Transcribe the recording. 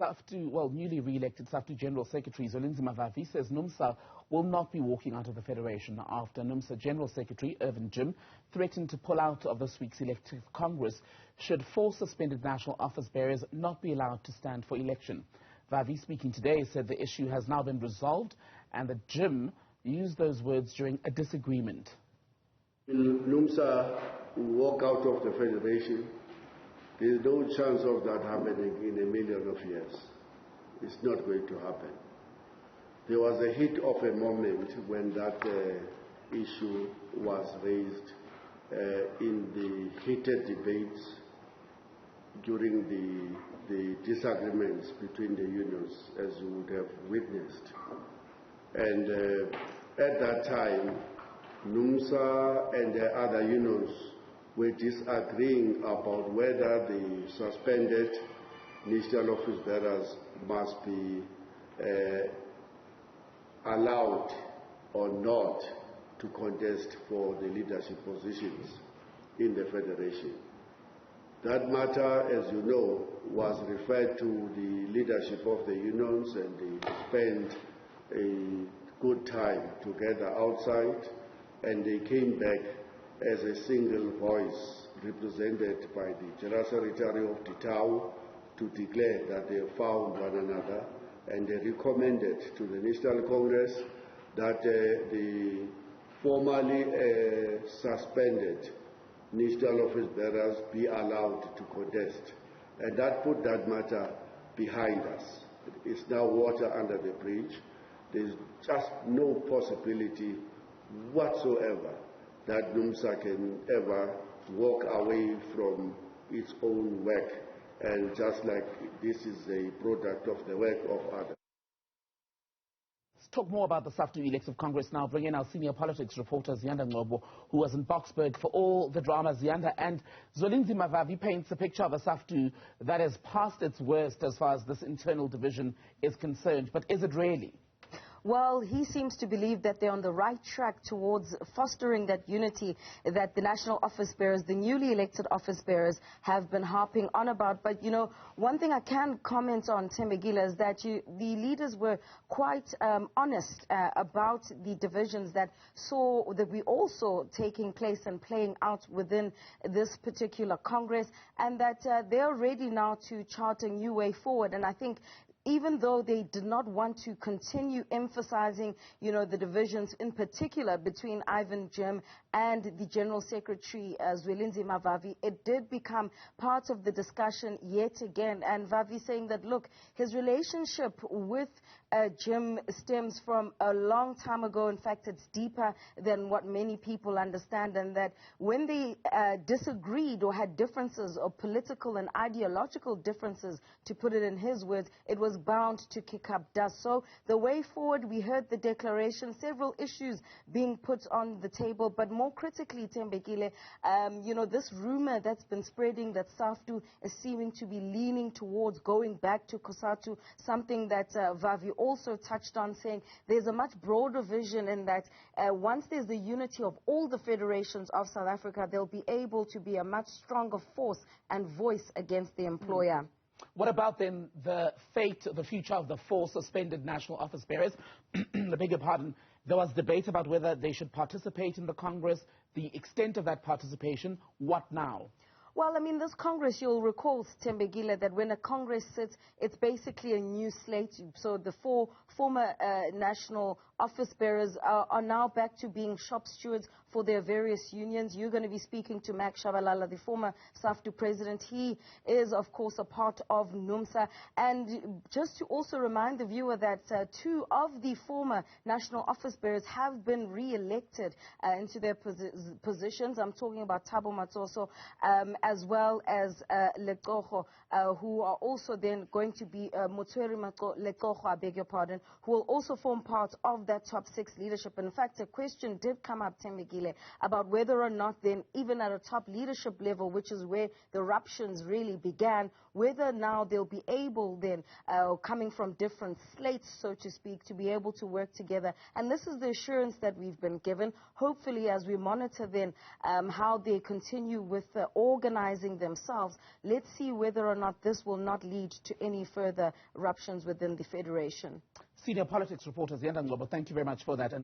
Newly re-elected SAFTU General Secretary Zwelinzima Vavi says NUMSA will not be walking out of the federation after NUMSA General Secretary Irvin Jim threatened to pull out of this week's elective Congress should 4 suspended national office bearers not be allowed to stand for election. Vavi, speaking today, said the issue has now been resolved and that Jim used those words during a disagreement. Will NUMSA walk out of the federation? There is no chance of that happening in a million of years. It's not going to happen. There was a heat of a moment when that issue was raised in the heated debates during the disagreements between the unions, as you would have witnessed. And at that time, NUMSA and the other unions were disagreeing about whether the suspended national office bearers must be allowed or not to contest for the leadership positions in the federation. That matter, as you know, was referred to the leadership of the unions, and they spent a good time together outside, and they came back as a single voice represented by the General Secretary of the TAU to declare that they found one another, and they recommended to the National Congress that the formerly suspended national office bearers be allowed to contest. And that put that matter behind us. It's now water under the bridge. There's just no possibility whatsoever that NUMSA can ever walk away from its own work, and just like this is a product of the work of others. Let's talk more about the SAFTU elective Congress now. Bring in our senior politics reporter, Ziyanda Ngcobo, who was in Boksburg for all the drama. Ziyanda, and Zwelinzima Vavi paints a picture of a SAFTU that has passed its worst as far as this internal division is concerned. But is it really? Well, he seems to believe that they're on the right track towards fostering that unity that the national office bearers, the newly elected office bearers, have been harping on about. But, you know, one thing I can comment on, Thembekile, is that the leaders were quite honest about the divisions that we all saw taking place and playing out within this particular Congress, and that they're ready now to chart a new way forward. And I think even though they did not want to continue emphasizing, you know, the divisions in particular between Irvin Jim and the General Secretary Zwelinzima Vavi, it did become part of the discussion yet again. And Vavi saying that, look, his relationship with Jim stems from a long time ago. In fact, it's deeper than what many people understand, and that when they disagreed or had differences or political and ideological differences, to put it in his words, it was bound to kick up dust. So the way forward, we heard the declaration, several issues being put on the table, but more critically, Thembekile, you know, this rumor that's been spreading that SAFTU is seeming to be leaning towards going back to COSATU, something that Vavi also touched on, saying there's a much broader vision in that once there's the unity of all the federations of South Africa, they'll be able to be a much stronger force and voice against the employer. What about then the fate, the future of the 4 suspended national office bearers? I beg your pardon. There was debate about whether they should participate in the Congress, the extent of that participation. What now? Well, I mean, this Congress, you'll recall, Thembekile, that when a Congress sits, it's basically a new slate. So the 4 former national office bearers are now back to being shop stewards for their various unions. You're going to be speaking to Mac Shabalala, the former SAFTU president. He is, of course, a part of NUMSA. And just to also remind the viewer that 2 of the former national office bearers have been re-elected into their positions. I'm talking about Thabo Matsoso, as well as Ngcobo, who are also then going to be Motsweri Ngcobo, I beg your pardon, who will also form part of that top 6 leadership. In fact, a question did come up, Thembekile, Vile, about whether or not then, even at a top leadership level, which is where the ruptions really began, whether now they'll be able then, coming from different slates, so to speak, to be able to work together. And this is the assurance that we've been given. Hopefully, as we monitor then how they continue with organizing themselves, let's see whether or not this will not lead to any further ruptions within the Federation. Senior politics reporter Ziyanda Ngcobo, thank you very much for that.